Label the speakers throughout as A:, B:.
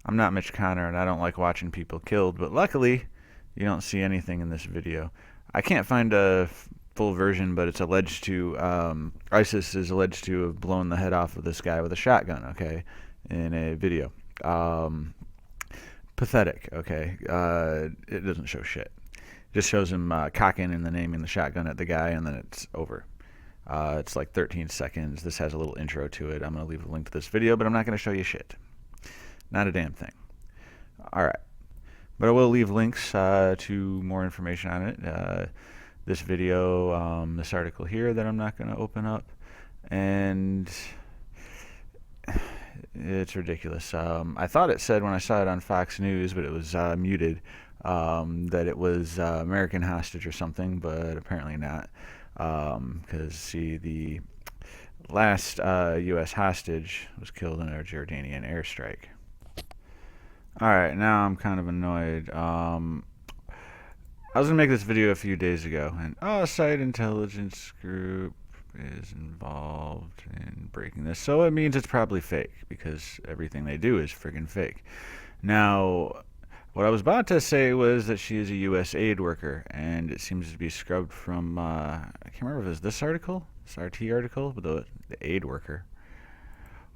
A: I'm not Mitch Connor, and I don't like watching people killed, but luckily, you don't see anything in this video. I can't find a full version, but it's alleged to, ISIS is alleged to have blown the head off of this guy with a shotgun, okay, in a video. Pathetic, okay? It doesn't show shit. It just shows him cocking and then aiming the shotgun at the guy, and then it's over. It's like 13 seconds. This has a little intro to it. I'm going to leave a link to this video, but I'm not going to show you shit. Not a damn thing. Alright. But I will leave links to more information on it. This video, this article here that I'm not going to open up. And it's ridiculous. I thought it said when I saw it on Fox News, but it was muted, that it was American hostage or something, but apparently not. Because, see, the last U.S. hostage was killed in a Jordanian airstrike. Alright, now I'm kind of annoyed. I was going to make this video a few days ago, and a site intelligence group is involved in breaking this, so it means it's probably fake, because everything they do is friggin' fake. Now, what I was about to say was that she is a U.S. aid worker, and it seems to be scrubbed from, I can't remember if it was this article, this RT article, with the aid worker,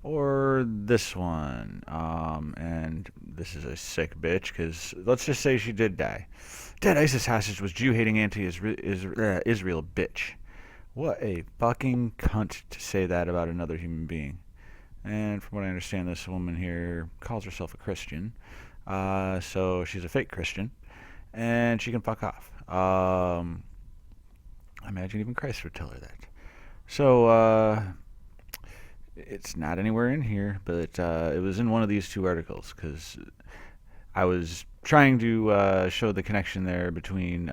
A: or this one. And this is a sick bitch, because let's just say she did die. Dead ISIS hostage was Jew-hating anti-Israel bitch. What a fucking cunt to say that about another human being. And from what I understand, this woman here calls herself a Christian. So she's a fake Christian, and she can fuck off. I imagine even Christ would tell her that. So, it's not anywhere in here, but it was in one of these two articles, because I was trying to show the connection there between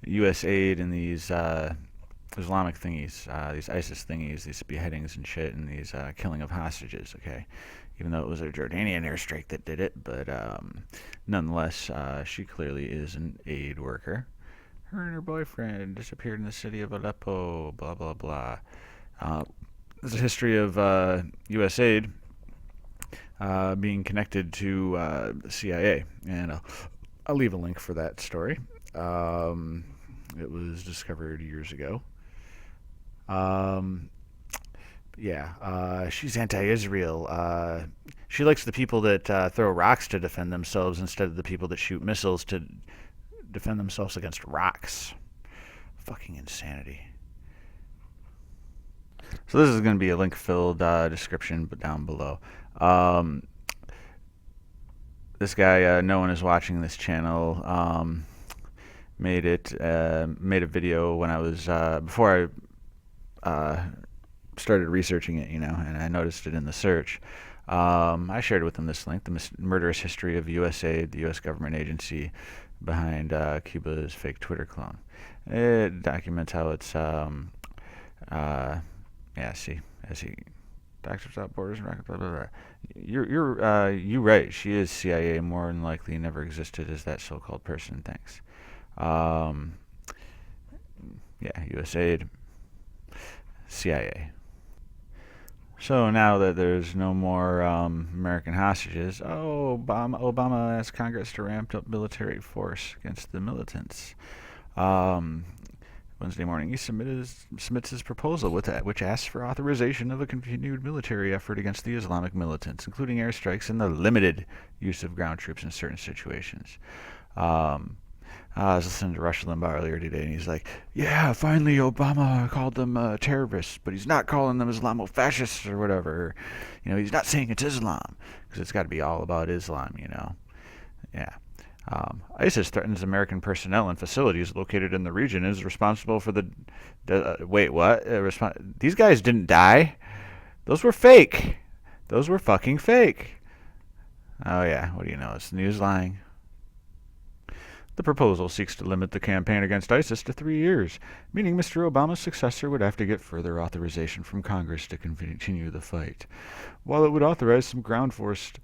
A: U.S. aid and these Islamic thingies, these ISIS thingies, these beheadings and shit, and these killing of hostages, okay? Even though it was a Jordanian airstrike that did it, but nonetheless, she clearly is an aid worker. Her and her boyfriend disappeared in the city of Aleppo, blah, blah, blah. There's a history of U.S. aid being connected to the CIA, and I'll leave a link for that story. It was discovered years ago. She's anti-Israel. She likes the people that throw rocks to defend themselves instead of the people that shoot missiles to defend themselves against rocks. Fucking insanity. So this is going to be a link-filled description down below. This guy, no one is watching this channel, made a video when I was before I started researching it, and I noticed it in the search. I shared with him this link: the murderous history of USAID, the U.S. government agency behind Cuba's fake Twitter clone. It documents how it's Doctors Without Borders, blah, blah, blah. You're right. She is CIA. More than likely, never existed as that so-called person. Thanks. USAID, CIA. So now that there's no more American hostages, Obama asked Congress to ramp up military force against the militants. Wednesday morning, he submits his proposal, which asks for authorization of a continued military effort against the Islamic militants, including airstrikes and the limited use of ground troops in certain situations. I was listening to Rush Limbaugh earlier today, and he's like, yeah, finally Obama called them terrorists, but he's not calling them Islamo-fascists or whatever. He's not saying it's Islam, because it's got to be all about Islam, Yeah. ISIS threatens American personnel and facilities located in the region and is responsible for wait, what? These guys didn't die? Those were fake. Those were fucking fake. Oh yeah, what do you know? It's the news lying. The proposal seeks to limit the campaign against ISIS to 3 years, meaning Mr. Obama's successor would have to get further authorization from Congress to continue the fight. While it would authorize some ground forced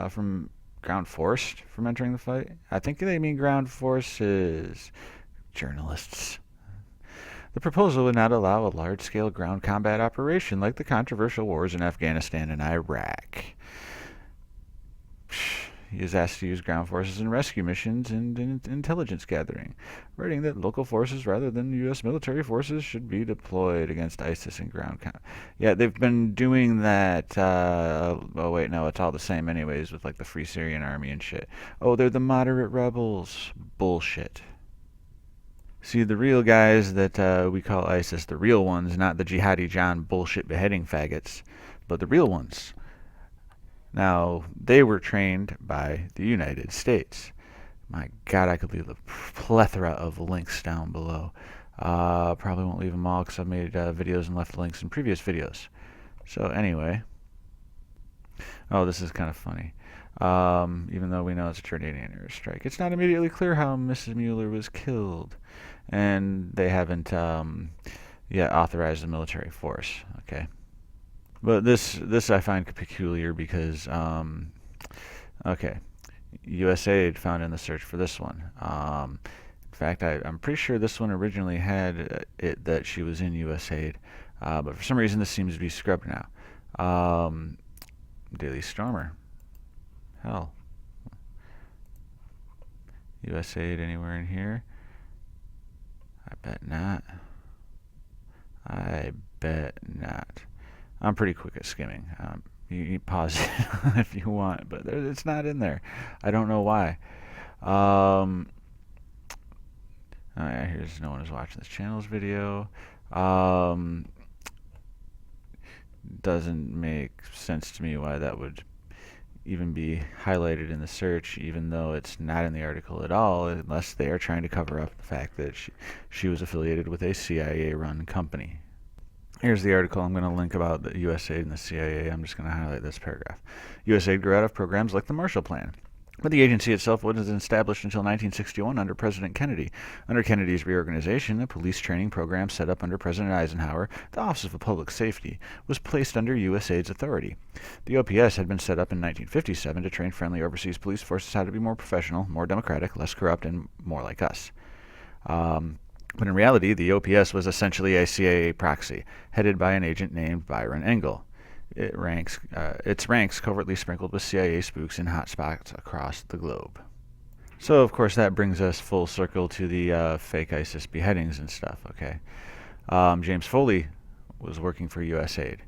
A: from entering the fight? I think they mean ground forces. Journalists. The proposal would not allow a large-scale ground combat operation like the controversial wars in Afghanistan and Iraq. He is asked to use ground forces in rescue missions and in intelligence gathering, writing that local forces rather than U.S. military forces should be deployed against ISIS in ground combat. Yeah, they've been doing that. Oh wait, no, it's all the same anyways with like the Free Syrian Army and shit. Oh, they're the moderate rebels. Bullshit. See, the real guys that we call ISIS, the real ones, not the Jihadi John bullshit beheading faggots, but the real ones. Now, they were trained by the United States. My God, I could leave a plethora of links down below. Probably won't leave them all because I've made videos and left links in previous videos. So anyway, oh, this is kind of funny. Even though we know it's a Jordanian airstrike, it's not immediately clear how Mrs. Mueller was killed, and they haven't yet authorized the military force. Okay. But this I find peculiar because, okay, USAID found in the search for this one. In fact, I'm pretty sure this one originally had it that she was in USAID, but for some reason this seems to be scrubbed now. Daily Stormer. Hell. USAID anywhere in here? I bet not. I bet not. I'm pretty quick at skimming. You can pause it if you want, but it's not in there. I don't know why. Oh yeah, here's no one is watching this channel's video. Doesn't make sense to me why that would even be highlighted in the search, even though it's not in the article at all, unless they are trying to cover up the fact that she was affiliated with a CIA-run company. Here's the article I'm going to link about the USAID and the CIA. I'm just going to highlight this paragraph. USAID grew out of programs like the Marshall Plan, but the agency itself wasn't established until 1961 under President Kennedy. Under Kennedy's reorganization, a police training program set up under President Eisenhower, the Office of Public Safety, was placed under USAID's authority. The OPS had been set up in 1957 to train friendly overseas police forces how to be more professional, more democratic, less corrupt, and more like us. But in reality, the OPS was essentially a CIA proxy, headed by an agent named Byron Engel. Its ranks covertly sprinkled with CIA spooks in hot spots across the globe. So, of course, that brings us full circle to the fake ISIS beheadings and stuff, okay? James Foley was working for USAID.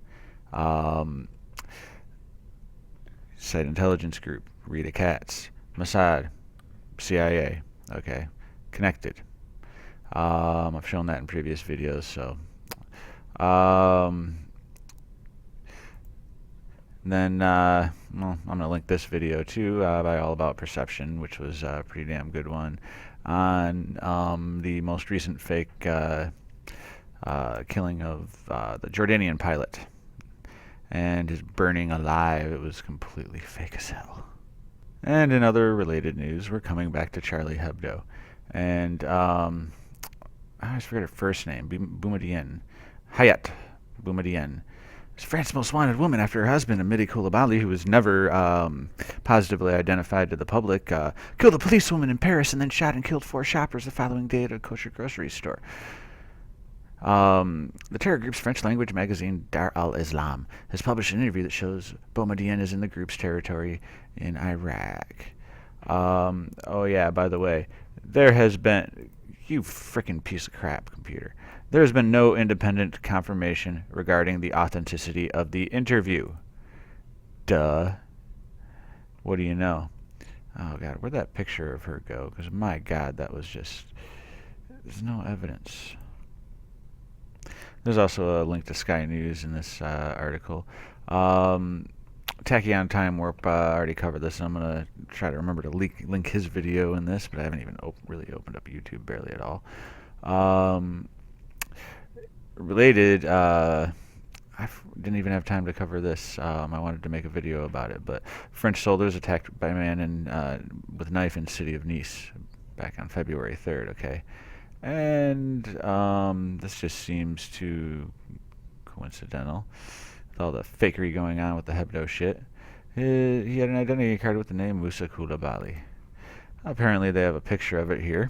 A: Site Intelligence Group, Rita Katz, Mossad, CIA, okay? Connected. I've shown that in previous videos, so then well, I'm gonna link this video too by All About Perception, which was a pretty damn good one on the most recent fake killing of the Jordanian pilot and his burning alive. It was completely fake as hell. And in other related news, we're coming back to Charlie Hebdo, and I always forget her first name, Boumediene. Hayat Boumediene is France's most wanted woman after her husband, Amity Coulibaly, who was never positively identified to the public, killed a policewoman in Paris and then shot and killed 4 shoppers the following day at a kosher grocery store. The terror group's French-language magazine Dar al-Islam has published an interview that shows Boumediene is in the group's territory in Iraq. Oh yeah, by the way, there has been... You frickin' piece of crap, computer. There has been no independent confirmation regarding the authenticity of the interview. Duh. What do you know? Oh, God, where'd that picture of her go? Because, my God, that was just... There's no evidence. There's also a link to Sky News in this article. Tachyon Time Warp already covered this, and I'm going to try to remember to link his video in this, but I haven't even really opened up YouTube barely at all. Related, I didn't even have time to cover this. I wanted to make a video about it, but French soldiers attacked by a man with a knife in the city of Nice back on February 3rd, okay? And this just seems too coincidental. With all the fakery going on with the Hebdo shit. He had an identity card with the name Musa Coulibaly. Apparently they have a picture of it here.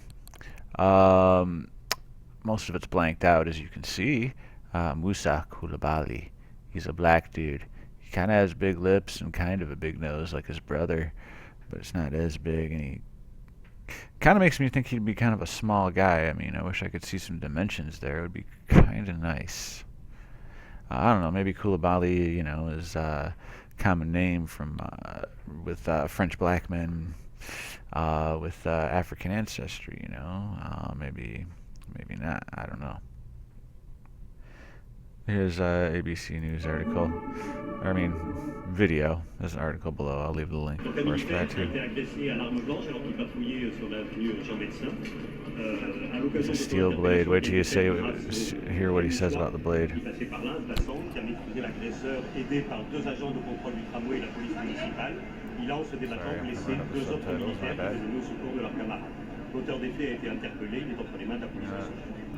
A: Most of it's blanked out, as you can see. Musa Coulibaly. He's a black dude. He kind of has big lips and kind of a big nose like his brother. but it's not as big, and he kind of makes me think he'd be kind of a small guy. I mean, I wish I could see some dimensions there. It would be kind of nice. I don't know, maybe Coulibaly, is a common name from with French black men with African ancestry, maybe not. I don't know. Here's ABC News article. Video. There's an article below. I'll leave the link, of course, for that too. It's a steel blade. Wait till you hear what he says about the blade.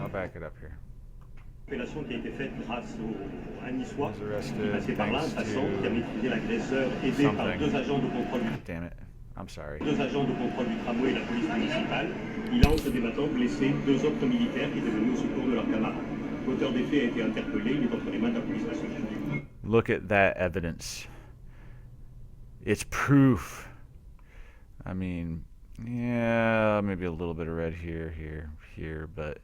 A: I'll back it up here. L'appellation qui a été faite grâce à Niçois qui passait par là, passant, qui a maîtrisé l'agresseur, aidé par deux agents de contrôle du deux agents de contrôle du tramway et la police municipale. Il a, en se débattant, blessé deux autres militaires qui étaient venus au secours de leurs camarades. L'auteur des faits a été interpellé, il est entre les mains de la police nationale. Look at that evidence. It's proof. I mean, yeah, maybe a little bit of red here, but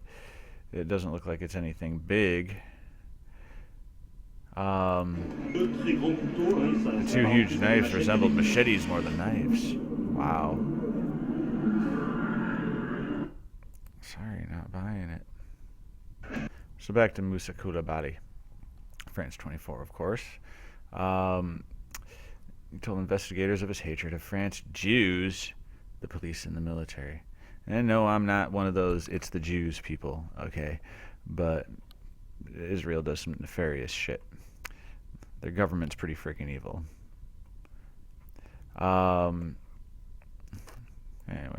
A: it doesn't look like it's anything big. The two huge knives resembled machetes more than knives. Wow. Sorry, not buying it. So back to Moussa Coulibaly, France 24, of course. He told investigators of his hatred of French Jews, the police, and the military. And no, I'm not one of those it's the Jews people, okay? But Israel does some nefarious shit. Their government's pretty freaking evil. Anyway,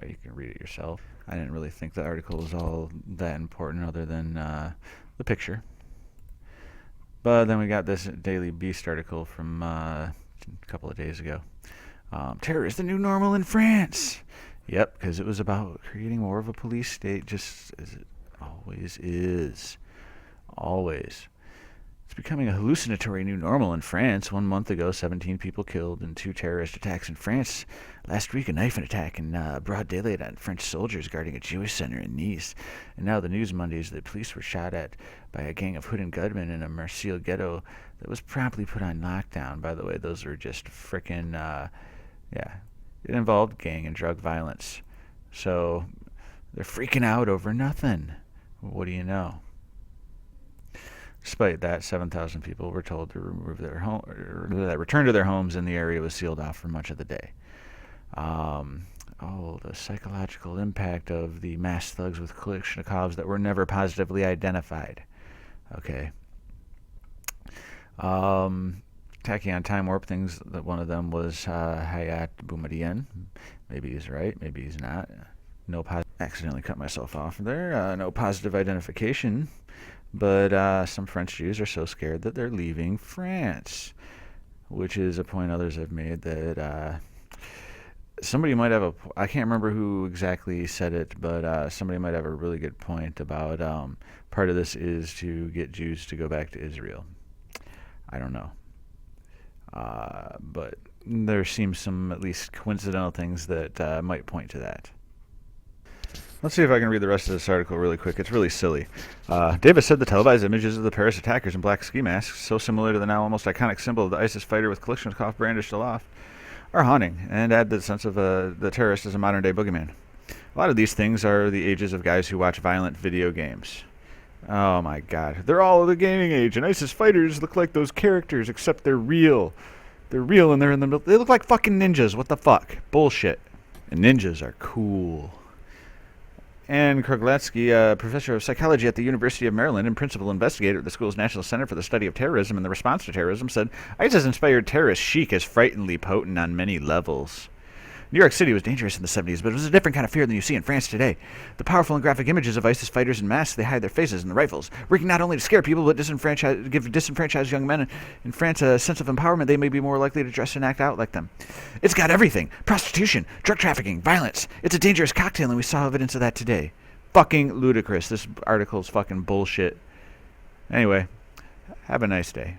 A: you can read it yourself. I didn't really think the article was all that important other than the picture. But then we got this Daily Beast article from a couple of days ago. Terror is the new normal in France. Yep, because it was about creating more of a police state, just as it always is. Always. It's becoming a hallucinatory new normal in France. 1 month ago, 17 people killed in 2 terrorist attacks in France. Last week, a knife attack in broad daylight on French soldiers guarding a Jewish center in Nice. And now the news Monday is that police were shot at by a gang of hooded gunmen in a Marseille ghetto that was promptly put on lockdown. By the way, those are just frickin', it involved gang and drug violence. So they're freaking out over nothing. What do you know? Despite that, 7,000 people were told to return to their homes, and the area was sealed off for much of the day. The psychological impact of the mass thugs with Kalashnikovs that were never positively identified. Okay. Tacky on time warp things. That one of them was Hayat Boumediene. Maybe he's right. Maybe he's not. Accidentally cut myself off there. No positive identification. But some French Jews are so scared that they're leaving France, which is a point others have made that somebody might have I can't remember who exactly said it, but somebody might have a really good point about part of this is to get Jews to go back to Israel. I don't know. But there seems some at least coincidental things that might point to that. Let's see if I can read the rest of this article really quick. It's really silly. Davis said the televised images of the Paris attackers in black ski masks, so similar to the now almost iconic symbol of the ISIS fighter with Kalashnikov brandished aloft, are haunting and add the sense of the terrorist as a modern-day boogeyman. A lot of these things are the ages of guys who watch violent video games. Oh my god. They're all of the gaming age, and ISIS fighters look like those characters, except they're real. They're real and they're in the middle. They look like fucking ninjas. What the fuck? Bullshit. And ninjas are cool. Ann Krogletsky, a professor of psychology at the University of Maryland and principal investigator at the school's National Center for the Study of Terrorism and the Response to Terrorism, said ISIS-inspired terrorist chic is frighteningly potent on many levels. New York City was dangerous in the 70s, but it was a different kind of fear than you see in France today. The powerful and graphic images of ISIS fighters in masks, they hide their faces in the rifles, working not only to scare people, but give disenfranchised young men in France a sense of empowerment. They may be more likely to dress and act out like them. It's got everything. Prostitution, drug trafficking, violence. It's a dangerous cocktail, and we saw evidence of that today. Fucking ludicrous. This article's fucking bullshit. Anyway, have a nice day.